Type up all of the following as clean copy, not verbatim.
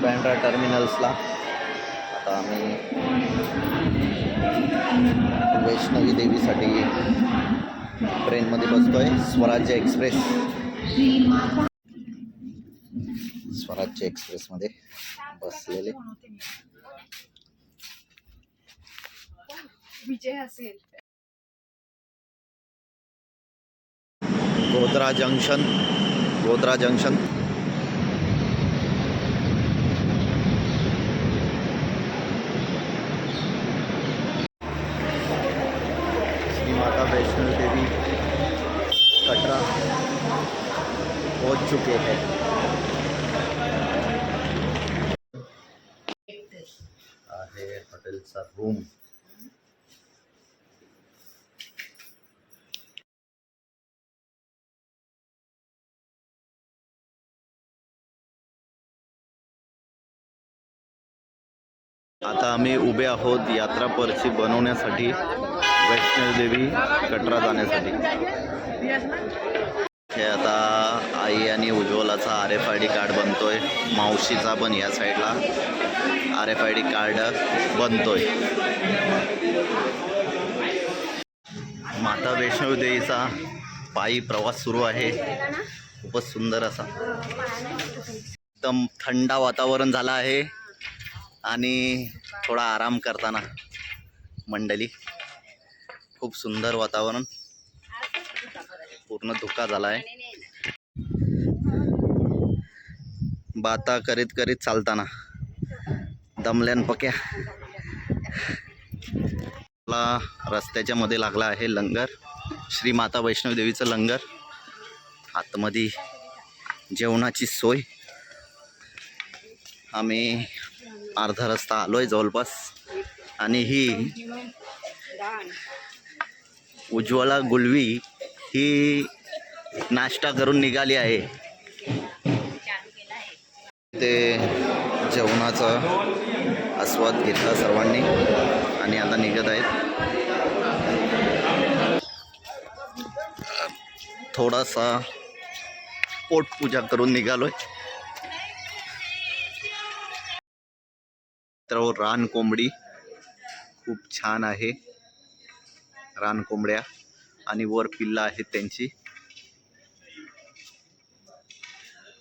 बँड्रा टर्मिनल्सला. आता आम्ही वैष्णवी देवीसाठी ट्रेनमध्ये बसतोय. स्वराज्य एक्सप्रेस. स्वराज्य एक्सप्रेसमध्ये बसलेले. विजय असेल. गोधरा जंक्शन. गोधरा जंक्शन. श्री माता वैष्णो देवी कटरा पहुंच चुके हैं. आहे हॉटेलचा रूम. आता आम्ही उभे आहोत यात्रा पर्ची बनवण्यासाठी वैष्णोदेवी कटरा जाण्यासाठी. हे आता आई आणि उज्ज्वलाचा RFID कार्ड बनतोय. मावशीचा पण या साईडला RFID कार्ड बनतोय. माता वैष्णोदेवीचा पायी प्रवास सुरू आहे. खूपच सुंदर असा एकदम थंड वातावरण झालं आहे आणि थोडा आराम करताना मंडळी. खूप सुंदर वातावरण. पूर्ण धुका झाला आहे. बाता करीत करीत चालताना दमल्यान पक्या. रस्त्याच्या मध्ये लागला आहे लंगर. श्री माता वैष्णो देवीचं लंगर. आतमध्ये जेवणाची सोय. आम्ही अर्धा रस्ता आलोय जवळपास. आणि ही उज्ज्वला गुलवी ही नाश्ता करून निघाली आहे. ते जेवणाचा आस्वाद घेतला सर्वांनी आणि आता निघत आहेत. थोडासा पोटपूजा करून निघालोय. तर रान कोंबडी खूप छान आहे. रान कोंबड्या आणि वर पिल्ला आहेत त्यांची.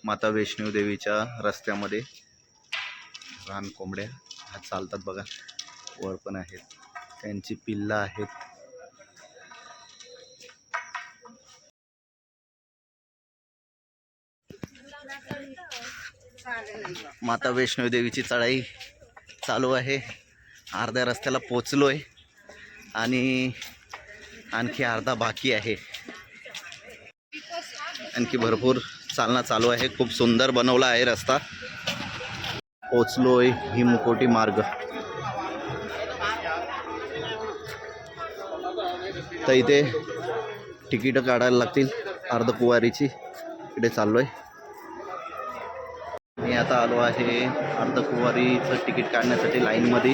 माता वैष्णो देवीच्या रस्त्यामध्ये रान कोंबड्या चालतात बघा. वर पण आहेत त्यांची पिल्ला आहेत. माता वैष्णो देवीची चढाई चालू आहे. अर्ध्या रस्त्याला पोचलोय आणि आणखी अर्धा बाकी आहे. आणखी भरपूर चालना चालू आहे. खूप सुंदर बनवला आहे रस्ता. पोचलोय हिमकोटी मार्ग. तर इथे तिकीट काढायला लागतील अर्धकुवारीची. इकडे चाललोय. मी आता आलो आहे अर्धकुवारीचं तिकीट काढण्यासाठी लाईनमध्ये.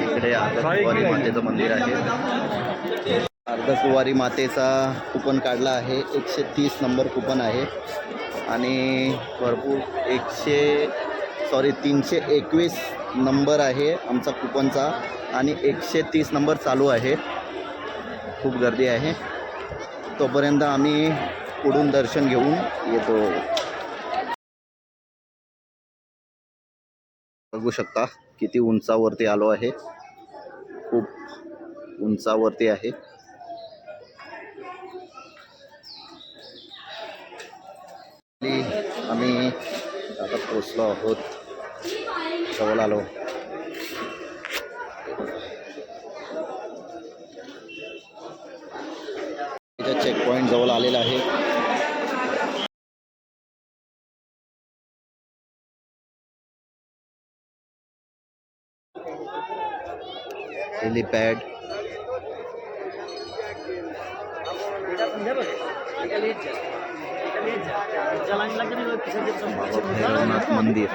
इकडे अर्धकुवारी मातेचं मंदिर आहे. अर्धकुवारी मातेचा कुपन काढला आहे. 130 नंबर कुपन आहे आणि भरपूर 321 नंबर आहे आमचा कुपनचा आणि 130 नंबर चालू आहे. खूप गर्दी आहे. तोपर्यंत आम्ही पुढून दर्शन घेऊन येतो. बघू शकता किती उंचावरती आलो आहे. खूप उंचावरती आहे. आम्ही आता पोचलो आहोत. जवळ आलो. चेक पॉइंट जवळ आलेला आहे. हेलीपॅड. भैरवनाथ मंदिर.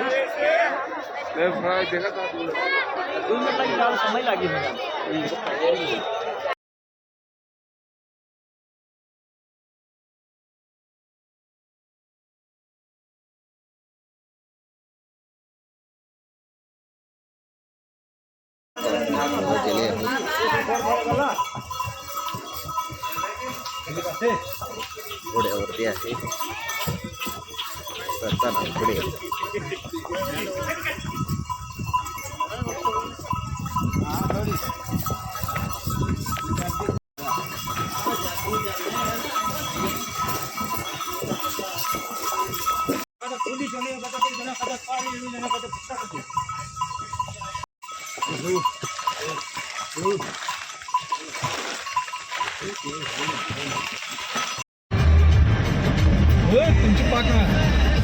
गेले आहेत घोड्यावरती आहे करताना पुढे तुमची पाक